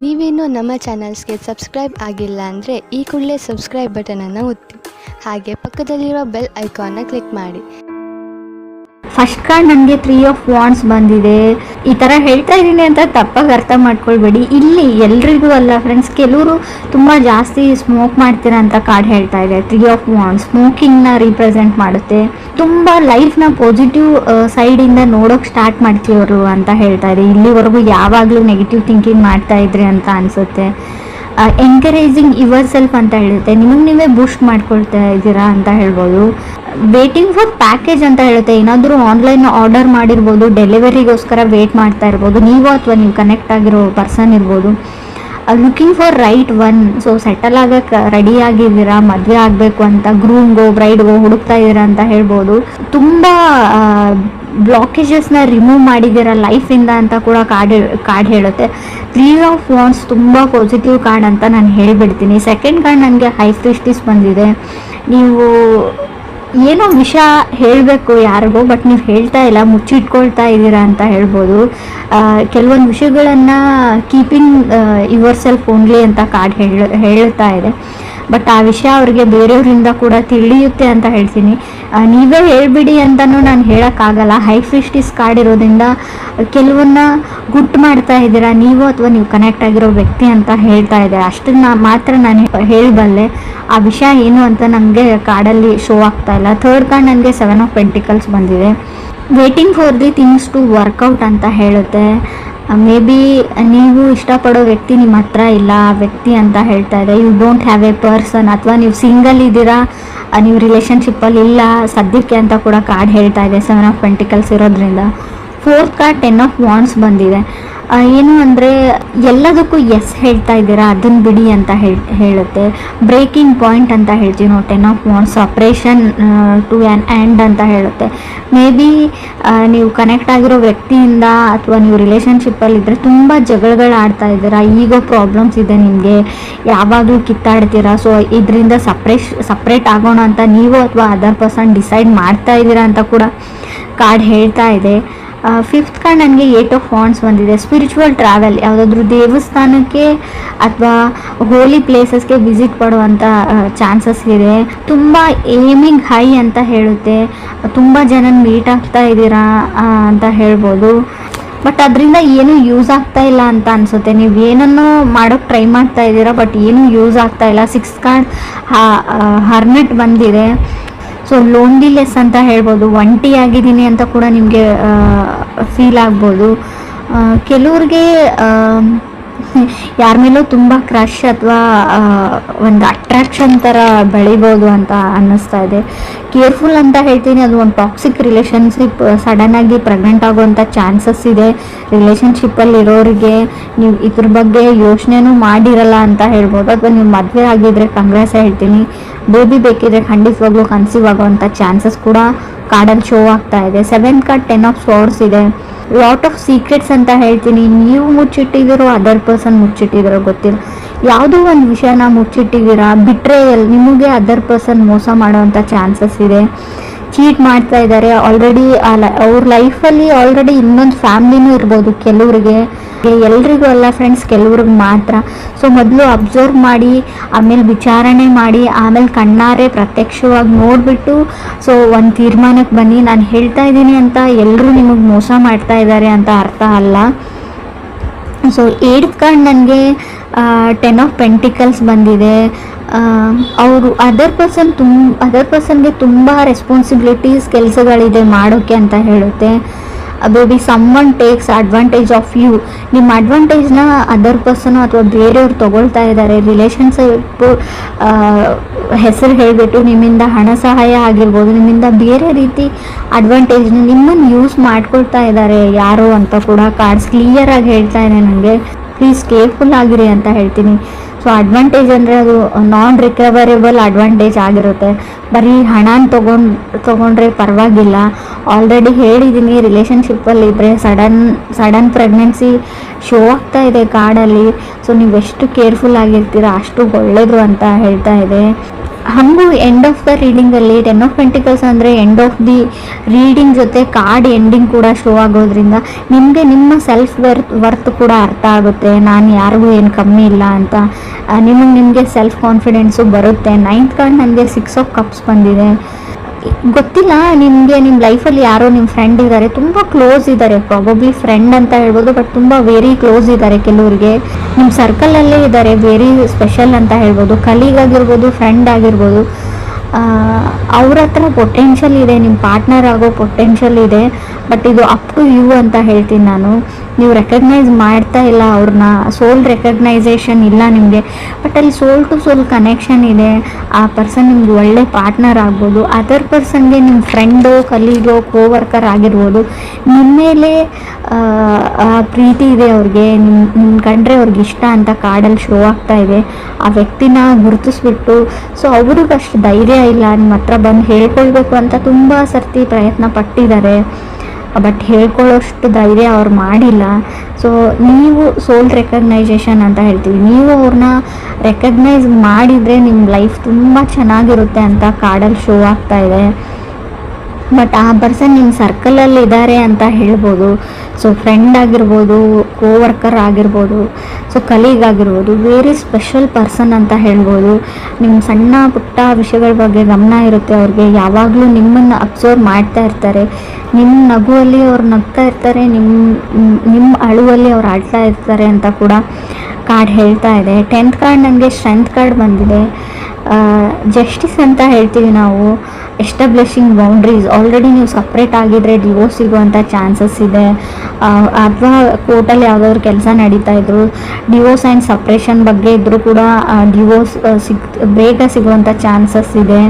ನೀವೇನು ನಮ್ಮ ಚಾನಲ್ಸ್ಗೆ ಸಬ್ಸ್ಕ್ರೈಬ್ ಆಗಿಲ್ಲ ಅಂದರೆ ಈ ಕೂಡಲೇ ಸಬ್ಸ್ಕ್ರೈಬ್ ಬಟನನ್ನು ಒತ್ತಿ, ಹಾಗೆ ಪಕ್ಕದಲ್ಲಿರುವ ಬೆಲ್ ಐಕಾನ್ನ ಕ್ಲಿಕ್ ಮಾಡಿ. ಫಸ್ಟ್ ಕಾರ್ಡ್ ನನಗೆ 3 ಆಫ್ ವಾಂಡ್ಸ್ ಬಂದಿದೆ. ಈ ಥರ ಹೇಳ್ತಾ ಇದ್ದೀನಿ ಅಂತ ತಪ್ಪಾಗಿ ಅರ್ಥ ಮಾಡ್ಕೊಳ್ಬೇಡಿ. ಇಲ್ಲಿ ಎಲ್ರಿಗೂ ಅಲ್ಲ ಫ್ರೆಂಡ್ಸ್, ಕೆಲವರು ತುಂಬ ಜಾಸ್ತಿ ಸ್ಮೋಕ್ ಮಾಡ್ತೀರಾ ಅಂತ ಕಾರ್ಡ್ ಹೇಳ್ತಾ ಇದೆ. 3 ಆಫ್ ವಾಂಡ್ಸ್ ಸ್ಮೋಕಿಂಗ್ನ ರೀಪ್ರೆಸೆಂಟ್ ಮಾಡುತ್ತೆ. ತುಂಬ ಲೈಫ್ನ ಪಾಸಿಟಿವ್ ಸೈಡಿಂದ ನೋಡೋಕೆ ಸ್ಟಾರ್ಟ್ ಮಾಡ್ತೀವರು ಅಂತ ಹೇಳ್ತಾ ಇದೆ. ಇಲ್ಲಿವರೆಗೂ ಯಾವಾಗಲೂ ನೆಗೆಟಿವ್ ಥಿಂಕಿಂಗ್ ಮಾಡ್ತಾ ಇದ್ರಿ ಅಂತ ಅನಿಸುತ್ತೆ. ಎನ್ಕರೇಜಿಂಗ್ ಯುವರ್ ಸೆಲ್ಫ್ ಅಂತ ಹೇಳುತ್ತೆ. ನಿಮಗೆ ನೀವೇ ಬೂಸ್ಟ್ ಮಾಡ್ಕೊಳ್ತಾ ಇದ್ದೀರಾ ಅಂತ ಹೇಳ್ಬೋದು. ವೇಟಿಂಗ್ ಫಾರ್ ಪ್ಯಾಕೇಜ್ ಅಂತ ಹೇಳುತ್ತೆ. ಏನಾದರೂ ಆನ್ಲೈನ್ ಆರ್ಡರ್ ಮಾಡಿರ್ಬೋದು, ಡೆಲಿವರಿಗೋಸ್ಕರ ವೇಟ್ ಮಾಡ್ತಾ ಇರ್ಬೋದು ನೀವು, ಅಥವಾ ನೀವು ಕನೆಕ್ಟ್ ಆಗಿರೋ ಪರ್ಸನ್ ಇರ್ಬೋದು. Looking for right one. So settle ಆಗಕ್ಕೆ ರೆಡಿ ಆಗಿದ್ದೀರಾ, ಮದುವೆ ಆಗಬೇಕು ಅಂತ ಗ್ರೂಮ್ಗೋ ಬ್ರೈಡ್ಗೋ ಹುಡುಕ್ತಾ ಇದ್ದೀರಾ ಅಂತ ಹೇಳ್ಬೋದು. ತುಂಬ ಬ್ಲಾಕೇಜಸ್ನ ರಿಮೂವ್ ಮಾಡಿದ್ದೀರಾ ಲೈಫಿಂದ ಅಂತ ಕೂಡ ಕಾರ್ಡ್ ಹೇಳುತ್ತೆ. 3 ಆಫ್ ವಾಂಡ್ಸ್ ತುಂಬ ಪಾಸಿಟಿವ್ ಕಾರ್ಡ್ ಅಂತ ನಾನು ಹೇಳಿಬಿಡ್ತೀನಿ. ಸೆಕೆಂಡ್ ಕಾರ್ಡ್ ನನಗೆ ಹೈ ಪ್ರೀಸ್ಟೆಸ್ ಬಂದಿದೆ. ನೀವು ಏನೋ ವಿಷಯ ಹೇಳಬೇಕು ಯಾರಿಗೋ, ಬಟ್ ನೀವು ಹೇಳ್ತಾ ಇಲ್ಲ, ಮುಚ್ಚಿಟ್ಕೊಳ್ತಾ ಇದ್ದೀರಾ ಅಂತ ಹೇಳ್ಬೋದು. ಕೆಲವೊಂದು ವಿಷಯಗಳನ್ನು ಕೀಪಿಂಗ್ ಯುವರ್ ಸೆಲ್ಫ್ ಓನ್ಲಿ ಅಂತ ಕಾರ್ಡ್ ಹೇಳ್ತಾ ಇದೆ. ಬಟ್ ಆ ವಿಷಯ ಅವ್ರಿಗೆ ಬೇರೆಯವರಿಂದ ಕೂಡ ತಿಳಿಯುತ್ತೆ ಅಂತ ಹೇಳ್ತೀನಿ. ನೀವೇ ಹೇಳ್ಬಿಡಿ ಅಂತಲೂ ನಾನು ಹೇಳೋಕ್ಕಾಗಲ್ಲ. ಹೈ ಪ್ರೀಸ್ಟೆಸ್ ಕಾರ್ಡ್ ಇರೋದ್ರಿಂದ ಕೆಲವನ್ನ ಗುಟ್ಟು ಮಾಡ್ತಾ ಇದ್ದೀರಾ ನೀವು, ಅಥವಾ ನೀವು ಕನೆಕ್ಟ್ ಆಗಿರೋ ವ್ಯಕ್ತಿ ಅಂತ ಹೇಳ್ತಾ ಇದೆ. ಅಷ್ಟನ್ನು ಮಾತ್ರ ನಾನು ಹೇಳಬಲ್ಲೆ. ಆ ವಿಷಯ ಏನು ಅಂತ ನನಗೆ ಕಾರ್ಡಲ್ಲಿ ಶೋ ಆಗ್ತಾ ಇಲ್ಲ. ಥರ್ಡ್ ಕಾರ್ಡ್ ನನಗೆ 7 ಆಫ್ ಪೆಂಟಿಕಲ್ಸ್ ಬಂದಿದೆ. Waiting for the things to work out ಅಂತ ಹೇಳುತ್ತೆ. ಮೇ ಬಿ ನೀವು ಇಷ್ಟಪಡೋ ವ್ಯಕ್ತಿ ನಿಮ್ಮ ಹತ್ರ ಇಲ್ಲ, ಆ ವ್ಯಕ್ತಿ ಅಂತ ಹೇಳ್ತಾ ಇದೆ. You don't have a person, ಅಥವಾ ನೀವು ಸಿಂಗಲ್ ಇದ್ದೀರಾ, ನೀವು ರಿಲೇಷನ್ಶಿಪ್ಪಲ್ಲಿ ಇಲ್ಲ ಸದ್ಯಕ್ಕೆ ಅಂತ ಕೂಡ ಕಾರ್ಡ್ ಹೇಳ್ತಾ ಇದೆ 7 ಆಫ್ ಪೆಂಟಿಕಲ್ಸ್ ಇರೋದ್ರಿಂದ. ಫೋರ್ತ್ ಕಾರ್ಡ್ 10 ಆಫ್ ವಾಂಡ್ಸ್ ಬಂದಿದೆ. ಏನು ಅಂದರೆ ಎಲ್ಲದಕ್ಕೂ ಎಸ್ ಹೇಳ್ತಾ ಇದ್ದೀರಾ, ಅದನ್ನು ಬಿಡಿ ಅಂತ ಹೇಳುತ್ತೆ. ಬ್ರೇಕಿಂಗ್ ಪಾಯಿಂಟ್ ಅಂತ ಹೇಳ್ತೀವಿ ನಾವು 10 of wands. Suppression to an end ಅಂತ ಹೇಳುತ್ತೆ. ಮೇ ಬಿ ನೀವು ಕನೆಕ್ಟ್ ಆಗಿರೋ ವ್ಯಕ್ತಿಯಿಂದ ಅಥವಾ ನೀವು ರಿಲೇಷನ್ಶಿಪ್ಪಲ್ಲಿದ್ದರೆ ತುಂಬ ಜಗಳಗಳು ಆಡ್ತಾ ಇದ್ದೀರಾ, ಈಗೋ ಪ್ರಾಬ್ಲಮ್ಸ್ ಇದೆ ನಿಮಗೆ, ಯಾವಾಗಲೂ ಕಿತ್ತಾಡ್ತೀರಾ. ಸೊ ಇದರಿಂದ ಸಪ್ರೇಟ್ ಆಗೋಣ ಅಂತ ನೀವು ಅಥವಾ ಅದರ್ ಪರ್ಸನ್ ಡಿಸೈಡ್ ಮಾಡ್ತಾ ಇದ್ದೀರಾ ಅಂತ ಕೂಡ ಕಾರ್ಡ್ ಹೇಳ್ತಾ ಇದೆ. ಫಿಫ್ತ್ ಕಾರ್ಡ್ ನನಗೆ 8 ಆಫ್ ವಾಂಡ್ಸ್ ಬಂದಿದೆ. ಸ್ಪಿರಿಚುವಲ್ ಟ್ರಾವೆಲ್, ಯಾವುದಾದ್ರೂ ದೇವಸ್ಥಾನಕ್ಕೆ ಅಥವಾ ಹೋಲಿ ಪ್ಲೇಸಸ್ಗೆ ವಿಸಿಟ್ ಮಾಡುವಂಥ ಚಾನ್ಸಸ್ ಇದೆ. ತುಂಬ ಏಮಿಂಗ್ ಹೈ ಅಂತ ಹೇಳುತ್ತೆ. ತುಂಬ ಜನ ಮೀಟ್ ಆಗ್ತಾ ಇದ್ದೀರಾ ಅಂತ ಹೇಳ್ಬೋದು. ಬಟ್ ಅದರಿಂದ ಏನೂ ಯೂಸ್ ಆಗ್ತಾ ಇಲ್ಲ ಅಂತ ಅನಿಸುತ್ತೆ. ನೀವು ಏನನ್ನೋ ಮಾಡೋಕ್ಕೆ ಟ್ರೈ ಮಾಡ್ತಾ ಇದ್ದೀರಾ, ಬಟ್ ಏನೂ ಯೂಸ್ ಆಗ್ತಾ ಇಲ್ಲ. 6th ಕಾರ್ಡ್ ಹರ್ಮಿಟ್ ಬಂದಿದೆ. ಸೊ ಲೋನ್ಲಿನೆಸ್ ಅಂತ ಹೇಳ್ಬೋದು. ಒಂಟಿ ಆಗಿದ್ದೀನಿ ಅಂತ ಕೂಡ ನಿಮಗೆ ಫೀಲ್ ಆಗ್ಬೋದು. ಕೆಲವ್ರಿಗೆ ಯಾರ ಮೇಲೂ ತುಂಬ ಕ್ರಶ್ ಅಥವಾ ಒಂದು ಅಟ್ರಾಕ್ಷನ್ ಥರ ಬೆಳಿಬೋದು ಅಂತ ಅನ್ನಿಸ್ತಾ ಇದೆ. ಕೇರ್ಫುಲ್ ಅಂತ ಹೇಳ್ತೀನಿ. ಅದು ಒಂದು ಟಾಕ್ಸಿಕ್ ರಿಲೇಷನ್ಶಿಪ್, ಸಡನ್ನಾಗಿ ಪ್ರೆಗ್ನೆಂಟ್ ಆಗುವಂಥ ಚಾನ್ಸಸ್ ಇದೆ. ರಿಲೇಷನ್ಶಿಪ್ಪಲ್ಲಿ ಇರೋರಿಗೆ ನೀವು ಇದ್ರ ಬಗ್ಗೆ ಯೋಚನೆನೂ ಮಾಡಿರಲ್ಲ ಅಂತ ಹೇಳ್ಬೋದು. ಅಥವಾ ನೀವು ಮದುವೆ ಆಗಿದ್ರೆ ಕಂಗ್ರೆಸ್ ಹೇಳ್ತೀನಿ. ಬೇಬಿ ಬೇಕಿದ್ರೆ ಖಂಡಿತವಾಗ್ಲೂ ಕನ್ಸೀವ್ ಆಗುವಂಥ ಚಾನ್ಸಸ್ ಕೂಡ ಕಾರ್ಡಲ್ಲಿ ಶೋ ಆಗ್ತಾ ಇದೆ. 7th ಕಾರ್ಡ್ 10 ಆಫ್ ಸ್ವರ್ಡ್ಸ್ ಇದೆ. ಲಾಟ್ ಆಫ್ ಸೀಕ್ರೆಟ್ಸ್ ಅಂತ ಹೇಳ್ತೀನಿ. ನೀವು ಮುಚ್ಚಿಟ್ಟಿದ್ದೀರೋ, ಅದರ್ ಪರ್ಸನ್ ಮುಚ್ಚಿಟ್ಟಿದ್ದೀರೋ ಗೊತ್ತಿಲ್ಲ. ಯಾವುದೋ ಒಂದು ವಿಷಯನ ಮುಚ್ಚಿಟ್ಟಿದ್ದೀರಾ. ಬಿಟ್ಟರೆ ನಿಮಗೆ ಅದರ್ ಪರ್ಸನ್ ಮೋಸ ಮಾಡೋವಂಥ ಚಾನ್ಸಸ್ ಇದೆ. ಚೀಟ್ ಮಾಡ್ತಾ ಇದ್ದಾರೆ ಆಲ್ರೆಡಿ. ಅವ್ರ ಲೈಫಲ್ಲಿ ಆಲ್ರೆಡಿ ಇನ್ನೊಂದು ಫ್ಯಾಮ್ಲಿನೂ ಇರ್ಬೋದು ಕೆಲವ್ರಿಗೆ. ಎಲ್ರಿಗೂ ಅಲ್ಲ ಫ್ರೆಂಡ್ಸ್, ಕೆಲವ್ರಿಗೆ ಮಾತ್ರ. ಸೊ ಮೊದಲು ಅಬ್ಸರ್ವ್ ಮಾಡಿ, ಆಮೇಲೆ ವಿಚಾರಣೆ ಮಾಡಿ, ಆಮೇಲೆ ಕಣ್ಣಾರೆ ಪ್ರತ್ಯಕ್ಷವಾಗಿ ನೋಡಿಬಿಟ್ಟು ಸೊ ಒಂದು ತೀರ್ಮಾನಕ್ಕೆ ಬನ್ನಿ. ನಾನು ಹೇಳ್ತಾ ಇದ್ದೀನಿ ಅಂತ ಎಲ್ಲರೂ ನಿಮಗೆ ಮೋಸ ಮಾಡ್ತಾ ಇದ್ದಾರೆ ಅಂತ ಅರ್ಥ ಅಲ್ಲ. ಸೊ 8th ಕಾರ್ಡ್ ನನಗೆ 10 ಆಫ್ ಪೆಂಟಿಕಲ್ಸ್ ಬಂದಿದೆ. ಅವರು ಅದರ್ ಪರ್ಸನ್ಗೆ ತುಂಬ ರೆಸ್ಪಾನ್ಸಿಬಿಲಿಟೀಸ್, ಕೆಲಸಗಳಿದೆ ಮಾಡೋಕ್ಕೆ ಅಂತ ಹೇಳುತ್ತೆ. Baby someone takes advantage of you. ನಿಮ್ಮ ಅಡ್ವಾಂಟೇಜ್ನ ಅದರ್ ಪರ್ಸನು ಅಥವಾ ಬೇರೆಯವ್ರು ತೊಗೊಳ್ತಾ ಇದ್ದಾರೆ. ರಿಲೇಷನ್ಶಿಪ್ಪು ಹೆಸರು ಹೇಳಿಬಿಟ್ಟು ನಿಮ್ಮಿಂದ ಹಣ ಸಹಾಯ ಆಗಿರ್ಬೋದು, ನಿಮ್ಮಿಂದ ಬೇರೆ ರೀತಿ ಅಡ್ವಾಂಟೇಜ್ನ ನಿಮ್ಮನ್ನು ಯೂಸ್ ಮಾಡ್ಕೊಳ್ತಾ ಇದ್ದಾರೆ ಯಾರೋ ಅಂತ ಕೂಡ ಕಾರ್ಡ್ಸ್ ಕ್ಲಿಯರಾಗಿ ಹೇಳ್ತಾ ಇದೆ ನನಗೆ. ಪ್ಲೀಸ್ ಕೇರ್ಫುಲ್ ಆಗಿರಿ ಅಂತ ಹೇಳ್ತೀನಿ. ಸೊ ಅಡ್ವಾಂಟೇಜ್ ಅಂದರೆ ಅದು ನಾನ್ ರಿಕವರೇಬಲ್ ಅಡ್ವಾಂಟೇಜ್ ಆಗಿರುತ್ತೆ. ಬರೀ ಹಣನ ತೊಗೊಂಡ್ರೆ ಪರವಾಗಿಲ್ಲ. ಆಲ್ರೆಡಿ ಹೇಳಿದ್ದೀನಿ, ರಿಲೇಷನ್ಶಿಪ್ಪಲ್ಲಿ ಇದ್ದರೆ ಸಡನ್ ಪ್ರೆಗ್ನೆನ್ಸಿ ಶೋ ಆಗ್ತಾ ಇದೆ ಕಾರ್ಡಲ್ಲಿ. ಸೊ ನೀವು ಎಷ್ಟು ಕೇರ್ಫುಲ್ ಆಗಿರ್ತೀರ ಅಷ್ಟು ಒಳ್ಳೆಯದು ಅಂತ ಹೇಳ್ತಾ ಇದೆ. ಹಾಗೂ ಎಂಡ್ ಆಫ್ ದ ರೀಡಿಂಗಲ್ಲಿ 10 ಆಫ್ ಪೆಂಟಿಕಲ್ಸ್ ಅಂದರೆ ಎಂಡ್ ಆಫ್ ದಿ ರೀಡಿಂಗ್ ಜೊತೆ ಕಾರ್ಡ್ ಎಂಡಿಂಗ್ ಕೂಡ ಶೋ ಆಗೋದ್ರಿಂದ ನಿಮಗೆ ನಿಮ್ಮ ಸೆಲ್ಫ್ ವರ್ತ್ ಕೂಡ ಅರ್ಥ ಆಗುತ್ತೆ. ನಾನು ಯಾರಿಗೂ ಏನು ಕಮ್ಮಿ ಇಲ್ಲ ಅಂತ ನಿಮಗೆ ಸೆಲ್ಫ್ ಕಾನ್ಫಿಡೆನ್ಸು ಬರುತ್ತೆ. 9th ಕಾರ್ಡ್ ನನಗೆ 6 ಆಫ್ ಕಪ್ಸ್ ಬಂದಿದೆ. ಗೊತ್ತಿಲ್ಲ ನಿಮಗೆ ನಿಮ್ಮ ಲೈಫಲ್ಲಿ ಯಾರೋ ನಿಮ್ಮ ಫ್ರೆಂಡ್ ಇದ್ದಾರೆ, ತುಂಬ ಕ್ಲೋಸ್ ಇದ್ದಾರೆ, ಪ್ರಾಬಬ್ಲಿ ಫ್ರೆಂಡ್ ಅಂತ ಹೇಳ್ಬೋದು, ಬಟ್ ತುಂಬ ವೆರಿ ಕ್ಲೋಸ್ ಇದ್ದಾರೆ. ಕೆಲವರಿಗೆ ನಿಮ್ಮ ಸರ್ಕಲಲ್ಲೇ ಇದ್ದಾರೆ, ವೆರಿ ಸ್ಪೆಷಲ್ ಅಂತ ಹೇಳ್ಬೋದು. ಕಲೀಗ್ ಆಗಿರ್ಬೋದು, ಫ್ರೆಂಡ್ ಆಗಿರ್ಬೋದು. ಅವ್ರ ಹತ್ರ ಪೊಟೆನ್ಷಿಯಲ್ ಇದೆ, ನಿಮ್ಮ ಪಾರ್ಟ್ನರ್ ಆಗೋ ಪೊಟೆನ್ಷಿಯಲ್ ಇದೆ. ಬಟ್ ಇದು ಅಪ್ ಟು ಯು ಅಂತ ಹೇಳ್ತೀನಿ ನಾನು. ನೀವು ರೆಕಗ್ನೈಸ್ ಮಾಡ್ತಾ ಇಲ್ಲ ಅವ್ರನ್ನ, ಸೋಲ್ ರೆಕಗ್ನೈಸೇಷನ್ ಇಲ್ಲ ನಿಮಗೆ. ಬಟ್ ಅಲ್ಲಿ ಸೋಲ್ ಟು ಸೋಲ್ ಕನೆಕ್ಷನ್ ಇದೆ. ಆ ಪರ್ಸನ್ ನಿಮ್ಗೆ ಒಳ್ಳೆ ಪಾರ್ಟ್ನರ್ ಆಗ್ಬೋದು. ಅದರ್ ಪರ್ಸನ್ಗೆ ನಿಮ್ಮ ಫ್ರೆಂಡು, ಕಲೀಗೋ, ಕೋವರ್ಕರ್ ಆಗಿರ್ಬೋದು. ನಿಮ್ಮ ಮೇಲೆ ಪ್ರೀತಿ ಇದೆ ಅವ್ರಿಗೆ, ನಿಮ್ಮ ಕಂಡ್ರೆ ಅವ್ರಿಗೆ ಇಷ್ಟ ಅಂತ ಕಾರ್ಡಲ್ಲಿ ಶೋ ಆಗ್ತಾ ಇದೆ. ಆ ವ್ಯಕ್ತಿನ ಗುರುತಿಸ್ಬಿಟ್ಟು ಸೊ ಅವ್ರಿಗಷ್ಟು ಧೈರ್ಯ ಇಲ್ಲ ನಿಮ್ಮ ಹತ್ರ ಬಂದು ಹೇಳ್ಕೊಳ್ಬೇಕು ಅಂತ ತುಂಬ ಸರ್ತಿ ಪ್ರಯತ್ನ ಪಟ್ಟಿದ್ದಾರೆ. ಬಟ್ ಹೇಳ್ಕೊಳ್ಳೋಷ್ಟು ಧೈರ್ಯ ಅವ್ರು ಮಾಡಿಲ್ಲ. ಸೊ ನೀವು ಸೋಲ್ ರೆಕಗ್ನೈಸೇಷನ್ ಅಂತ ಹೇಳ್ತೀವಿ, ನೀವು ಅವ್ರನ್ನ ರೆಕಗ್ನೈಸ್ ಮಾಡಿದರೆ ನಿಮ್ಮ ಲೈಫ್ ತುಂಬ ಚೆನ್ನಾಗಿರುತ್ತೆ ಅಂತ ಕಾರ್ಡಲ್ಲಿ ಶೋ ಆಗ್ತಾ ಇದೆ. ಬಟ್ ಆ ಪರ್ಸನ್ ನಿಮ್ಮ ಸರ್ಕಲಲ್ಲಿ ಇದ್ದಾರೆ ಅಂತ ಹೇಳ್ಬೋದು. ಸೊ ಫ್ರೆಂಡ್ ಆಗಿರ್ಬೋದು, ಕೋವರ್ಕರ್ ಆಗಿರ್ಬೋದು, ಸೊ ಕಲೀಗ್ ಆಗಿರ್ಬೋದು, ವೆರಿ ಸ್ಪೆಷಲ್ ಪರ್ಸನ್ ಅಂತ ಹೇಳ್ಬೋದು. ನಿಮ್ಮ ಸಣ್ಣ ಪುಟ್ಟ ವಿಷಯಗಳ ಬಗ್ಗೆ ಗಮನ ಇರುತ್ತೆ ಅವ್ರಿಗೆ. ಯಾವಾಗಲೂ ನಿಮ್ಮನ್ನು ಅಬ್ಸರ್ವ್ ಮಾಡ್ತಾ ಇರ್ತಾರೆ. ನಿಮ್ಮ ನಗುವಲ್ಲಿ ಅವ್ರು ನಗ್ತಾ ಇರ್ತಾರೆ, ನಿಮ್ಮ ಅಳುವಲ್ಲಿ ಅವ್ರು ಆಡ್ತಾ ಇರ್ತಾರೆ ಅಂತ ಕೂಡ ಕಾರ್ಡ್ ಹೇಳ್ತಾ ಇದೆ. 10th ಕಾರ್ಡ್ ನನಗೆ ಸ್ಟ್ರೆಂತ್ ಕಾರ್ಡ್ ಬಂದಿದೆ. ಜಸ್ಟಿಸ್ ಅಂತ ಹೇಳ್ತೀವಿ ನಾವು. Establishing boundaries. ಆಲ್ರೆಡಿ ನೀವು ಸಪ್ರೇಟ್ ಆಗಿದ್ರೆ ಡಿವೋರ್ಸ್ ಸಿಗುವಂಥ ಚಾನ್ಸಸ್ ಇದೆ. ಅಥವಾ ಕೋರ್ಟಲ್ಲಿ ಯಾವುದಾದ್ರು ಕೆಲಸ ನಡೀತಾ ಇದ್ರು, ಡಿವೋರ್ಸ್ ಆ್ಯಂಡ್ ಸಪ್ರೇಷನ್ ಬಗ್ಗೆ ಇದ್ದರೂ ಕೂಡ ಡಿವೋರ್ಸ್ ಬೇಗ ಸಿಗುವಂಥ ಚಾನ್ಸಸ್ ಇದೆ.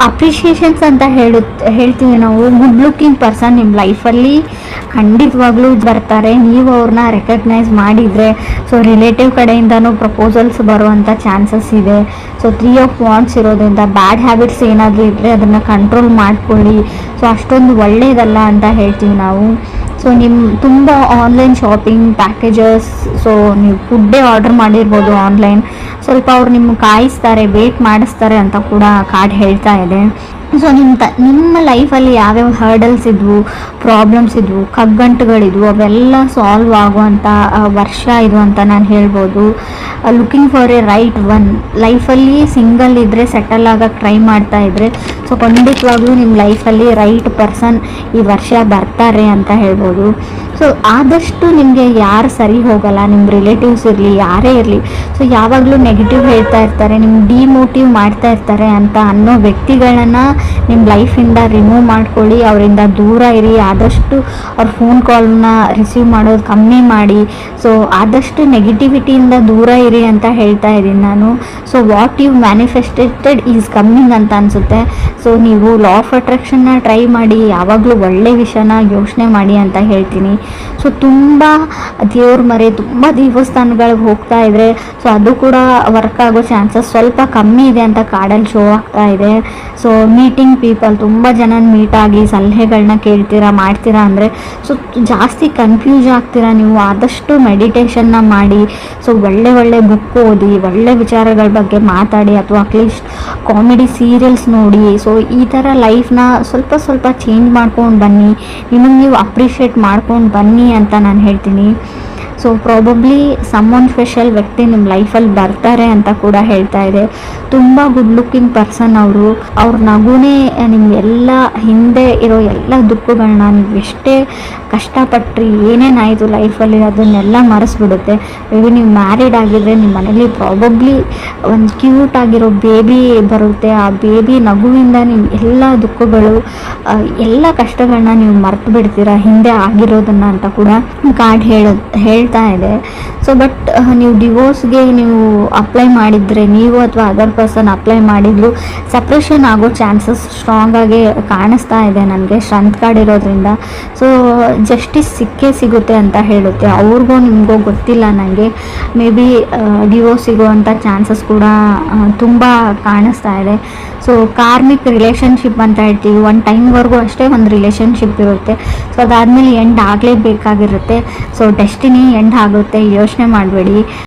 ಅಪ್ರಿಷಿಯೇಷನ್ಸ್ ಅಂತ ಹೇಳ್ತೀವಿ ನಾವು. ಗುಡ್ ಲುಕ್ಕಿಂಗ್ ಪರ್ಸನ್ ನಿಮ್ಮ ಲೈಫಲ್ಲಿ ಖಂಡಿತವಾಗ್ಲೂ ಬರ್ತಾರೆ, ನೀವು ಅವ್ರನ್ನ ರೆಕಗ್ನೈಸ್ ಮಾಡಿದರೆ. ಸೊ ರಿಲೇಟಿವ್ ಕಡೆಯಿಂದನೂ ಪ್ರಪೋಸಲ್ಸ್ ಬರುವಂಥ ಚಾನ್ಸಸ್ ಇದೆ. ಸೊ 3 ಆಫ್ ವಾಂಡ್ಸ್ ಇರೋದ್ರಿಂದ ಬ್ಯಾಡ್ ಹ್ಯಾಬಿಟ್ಸ್ ಏನಾದರೂ ಇದ್ದರೆ ಅದನ್ನು ಕಂಟ್ರೋಲ್ ಮಾಡ್ಕೊಳ್ಳಿ. ಸೊ ಅಷ್ಟೊಂದು ಒಳ್ಳೆಯದಲ್ಲ ಅಂತ ಹೇಳ್ತೀವಿ ನಾವು. ಸೊ ತುಂಬ ಆನ್ಲೈನ್ ಶಾಪಿಂಗ್ ಪ್ಯಾಕೇಜಸ್, ಸೊ ನೀವು ಫುಡ್ಡೇ ಆರ್ಡರ್ ಮಾಡಿರ್ಬೋದು ಆನ್ಲೈನ್, ಸ್ವಲ್ಪ ಅವ್ರು ನಿಮ್ಗೆ ಕಾಯಿಸ್ತಾರೆ, ವೇಟ್ ಮಾಡಿಸ್ತಾರೆ ಅಂತ ಕೂಡ ಕಾರ್ಡ್ ಹೇಳ್ತಾ ಇದೆ. ಸೊ ನಿಮ್ಮ ಲೈಫಲ್ಲಿ ಯಾವ್ಯಾವ ಹರ್ಡಲ್ಸ್ ಇದ್ವು, ಪ್ರಾಬ್ಲಮ್ಸ್ ಇದ್ವು, ಕಗ್ಗಂಟುಗಳಿದ್ವು, ಅವೆಲ್ಲ ಸಾಲ್ವ್ ಆಗುವಂಥ ವರ್ಷ ಇದು ಅಂತ ನಾನು ಹೇಳ್ಬೋದು. Looking for A right one. ಲೈಫಲ್ಲಿ ಸಿಂಗಲ್ ಇದ್ದರೆ, ಸೆಟಲ್ ಆಗೋಕ್ಕೆ ಟ್ರೈ ಮಾಡ್ತಾ ಇದ್ದರೆ, ಸೊ ಖಂಡಿತವಾಗ್ಲೂ ನಿಮ್ಮ ಲೈಫಲ್ಲಿ ರೈಟ್ ಪರ್ಸನ್ ಈ ವರ್ಷ ಬರ್ತಾರೆ ಅಂತ ಹೇಳ್ಬೋದು. ಸೊ ಆದಷ್ಟು ನಿಮಗೆ ಯಾರು ಸರಿ ಹೋಗಲ್ಲ, ನಿಮ್ಮ ರಿಲೇಟಿವ್ಸ್ ಇರಲಿ, ಯಾರೇ ಇರಲಿ, ಸೊ ಯಾವಾಗಲೂ ನೆಗೆಟಿವ್ ಹೇಳ್ತಾ ಇರ್ತಾರೆ, ನಿಮ್ಗೆ ಡಿಮೋಟಿವ್ ಮಾಡ್ತಾ ಇರ್ತಾರೆ ಅಂತ ಅನ್ನೋ ವ್ಯಕ್ತಿಗಳನ್ನು ನಿಮ್ಮ ಲೈಫಿಂದ ರಿಮೂವ್ ಮಾಡ್ಕೊಳ್ಳಿ, ಅವರಿಂದ ದೂರ ಇರಿ. ಆದಷ್ಟು ಅವ್ರ ಫೋನ್ ಕಾಲ್ನ ರಿಸೀವ್ ಮಾಡೋದು ಕಮ್ಮಿ ಮಾಡಿ. ಸೊ ಆದಷ್ಟು ನೆಗೆಟಿವಿಟಿಯಿಂದ ದೂರ ಇರಿ ಅಂತ ಹೇಳ್ತಾ ಇದ್ದೀನಿ ನಾನು. So what you manifested is coming ಅಂತ ಅನಿಸುತ್ತೆ. ಸೊ ನೀವು ಲಾ ಆಫ್ ಅಟ್ರಾಕ್ಷನ್ನ ಟ್ರೈ ಮಾಡಿ, ಯಾವಾಗಲೂ ಒಳ್ಳೆ ವಿಷಯನ ಯೋಚನೆ ಮಾಡಿ ಅಂತ ಹೇಳ್ತೀನಿ. ಸೊ ತುಂಬ ದೇವ್ರ ಮರೆ, ತುಂಬ ದೇವಸ್ಥಾನಗಳಿಗೆ ಹೋಗ್ತಾ ಇದ್ರೆ ಸೊ ಅದು ಕೂಡ ವರ್ಕ್ ಆಗೋ ಚಾನ್ಸಸ್ ಸ್ವಲ್ಪ ಕಮ್ಮಿ ಇದೆ ಅಂತ ಕಾರ್ಡಲ್ಲಿ ಶೋ ಆಗ್ತಾ ಇದೆ. ಸೊ ಮೀಟಿಂಗ್ ಪೀಪಲ್, ತುಂಬ ಜನ ಮೀಟ್ ಆಗಿ ಸಲಹೆಗಳನ್ನ ಕೇಳ್ತೀರಾ, ಮಾಡ್ತೀರಾ ಅಂದರೆ ಸೊ ಜಾಸ್ತಿ ಕನ್ಫ್ಯೂಸ್ ಆಗ್ತೀರಾ ನೀವು. ಆದಷ್ಟು ಮೆಡಿಟೇಷನ್ನ ಮಾಡಿ, ಸೊ ಒಳ್ಳೆ ಬುಕ್ ಓದಿ, ಒಳ್ಳೆ ವಿಚಾರಗಳ ಬಗ್ಗೆ ಮಾತಾಡಿ, ಅಥವಾ ಅಟ್ಲೀಸ್ಟ್ ಕಾಮಿಡಿ ಸೀರಿಯಲ್ಸ್ ನೋಡಿ. ಸೊ ಈ ಥರ ಲೈಫ್ನ ಸ್ವಲ್ಪ ಚೇಂಜ್ ಮಾಡ್ಕೊಂಡು ಬನ್ನಿ, ನಿಮಗೆ ನೀವು ಅಪ್ರಿಷಿಯೇಟ್ ಮಾಡ್ಕೊಂಡು ಬನ್ನಿ ಅಂತ ನಾನು ಹೇಳ್ತೀನಿ. ಸೊ ಪ್ರಾಬಬ್ಲಿ ಸಮ್ಮೊನ್ ಸ್ಪೆಷಲ್ ವ್ಯಕ್ತಿ ನಿಮ್ಮ ಲೈಫಲ್ಲಿ ಬರ್ತಾರೆ ಅಂತ ಕೂಡ ಹೇಳ್ತಾ ಇದೆ. ತುಂಬ ಗುಡ್ ಲುಕ್ಕಿಂಗ್ ಪರ್ಸನ್ ಅವರು. ಅವ್ರ ನಗುನೇ ನಿಮಗೆಲ್ಲ ಹಿಂದೆ ಇರೋ ಎಲ್ಲ ದುಃಖಗಳನ್ನ, ನೀವು ಎಷ್ಟೇ ಕಷ್ಟಪಟ್ರಿ, ಏನೇನಾಯಿತು ಲೈಫಲ್ಲಿ ಅದನ್ನೆಲ್ಲ ಮರೆಸ್ಬಿಡುತ್ತೆ. ಮೇ ಬಿ ನೀವು ಮ್ಯಾರಿಡ್ ಆಗಿದ್ರೆ ನಿಮ್ಮ ಮನೇಲಿ ಪ್ರಾಬಬ್ಲಿ ಒಂದು ಕ್ಯೂಟ್ ಆಗಿರೋ ಬೇಬಿ ಬರುತ್ತೆ. ಆ ಬೇಬಿ ನಗುವಿಂದ ನಿಮ್ಮ ಎಲ್ಲ ದುಃಖಗಳು, ಎಲ್ಲ ಕಷ್ಟಗಳನ್ನ ನೀವು ಮರೆತು ಬಿಡ್ತೀರಾ, ಹಿಂದೆ ಆಗಿರೋದನ್ನು ಅಂತ ಕೂಡ ಕಾರ್ಡ್ ಹೇಳ್ತಾ ಇದೆ. ಸೊ ಬಟ್ ನೀವು ಡಿವೋರ್ಸ್ಗೆ ನೀವು ಅಪ್ಲೈ ಮಾಡಿದರೆ, ನೀವು ಅಥವಾ ಅದರ್ ಪರ್ಸನ್ ಅಪ್ಲೈ ಮಾಡಿದ್ರು, ಸಪ್ರೇಷನ್ ಆಗೋ ಚಾನ್ಸಸ್ ಸ್ಟ್ರಾಂಗ್ ಆಗಿ ಕಾಣಿಸ್ತಾ ಇದೆ ನನಗೆ ಸ್ಟ್ರೆಂತ್ ಕಾರ್ಡ್ ಇರೋದ್ರಿಂದ. ಸೊ ಜಸ್ಟಿಸ್ ಸಿಗುತ್ತೆ ಅಂತ ಹೇಳುತ್ತೆ. ಅವ್ರಿಗೂ ನಿಮಗೂ ಗೊತ್ತಿಲ್ಲ ನನಗೆ. ಮೇ ಬಿ ಡಿವೋರ್ಸ್ ಸಿಗುವಂಥ ಚಾನ್ಸಸ್ ಕೂಡ ತುಂಬ ಕಾಣಿಸ್ತಾ ಇದೆ. ಸೊ ಕಾರ್ಮಿಕ್ ರಿಲೇಷನ್ಶಿಪ್ ಅಂತ ಹೇಳ್ತೀವಿ, ಒಂದು ಟೈಮ್ವರೆಗೂ ಅಷ್ಟೇ ಒಂದು ರಿಲೇಷನ್ಶಿಪ್ ಇರುತ್ತೆ. ಸೊ ಅದಾದಮೇಲೆ ಎಂಡ್ ಆಗಲೇಬೇಕಾಗಿರುತ್ತೆ. ಸೊ ಡೆಸ್ಟಿನಿ ಎಂಡ್ ಆಗುತ್ತೆ, ಯೋಚನೆ ಮಾಡಬೇಡಿ.